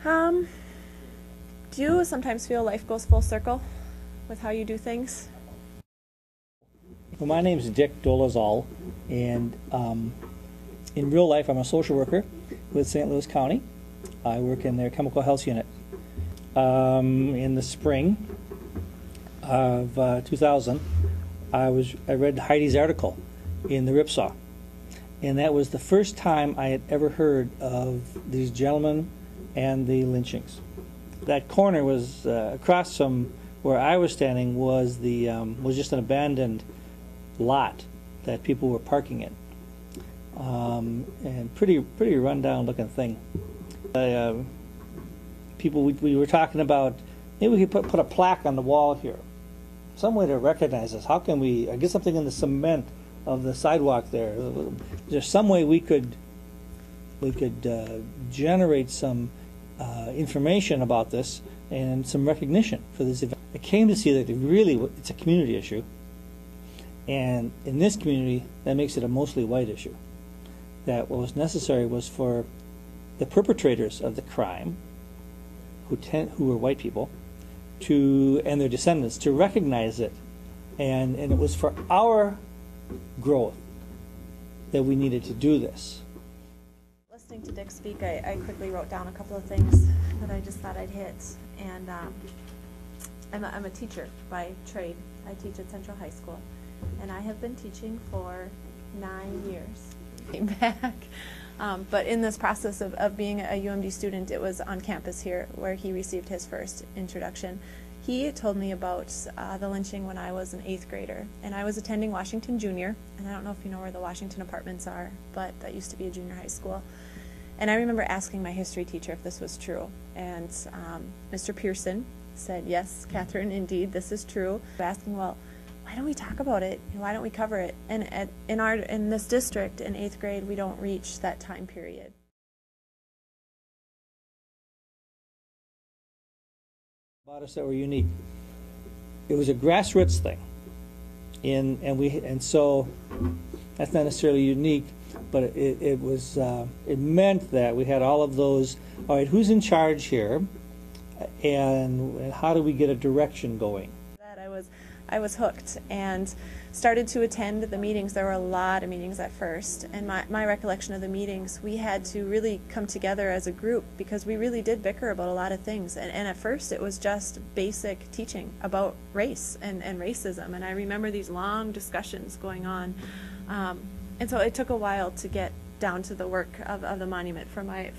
Um, do you sometimes feel life goes full circle with how you do things? Well, my name is Dick Dolezal, and in real life I'm a social worker with St. Louis County. I work in their chemical health unit. In the spring of 2000, I read Heidi's article in the Ripsaw, and that was the first time I had ever heard of these gentlemen and the lynchings. That corner was across from where I was standing was just an abandoned lot that people were parking in, and pretty rundown looking thing. People we were talking about, maybe we could put a plaque on the wall here, some way to recognize us. How can we get something in the cement of the sidewalk there? Is there some way we could generate some information about this and some recognition for this event? I came to see that it's a community issue, and in this community that makes it a mostly white issue. That what was necessary was for the perpetrators of the crime, who were white people, and their descendants, to recognize it, and it was for our growth that we needed to do this. Listening to Dick speak, I quickly wrote down a couple of things that I just thought I'd hit. And I'm a teacher by trade. I teach at Central High School, and I have been teaching for 9 years. Came back. But in this process of being a UMD student, it was on campus here where he received his first introduction. He told me about the lynching when I was an 8th grader, and I was attending Washington Junior, and I don't know if you know where the Washington apartments are, but that used to be a junior high school. And I remember asking my history teacher if this was true, and Mr. Pearson said, "Yes, Catherine, indeed, this is true." Asking, well, why don't we talk about it? Why don't we cover it? And in this district, in 8th grade, we don't reach that time period. About us that were unique. It was a grassroots thing, and so that's not necessarily unique, but it meant that we had all of those. All right, who's in charge here, and how do we get a direction going? That I was hooked and started to attend the meetings. There were a lot of meetings at first, and my recollection of the meetings, we had to really come together as a group because we really did bicker about a lot of things. And at first it was just basic teaching about race and racism, and I remember these long discussions going on. And so it took a while to get down to the work of the monument for my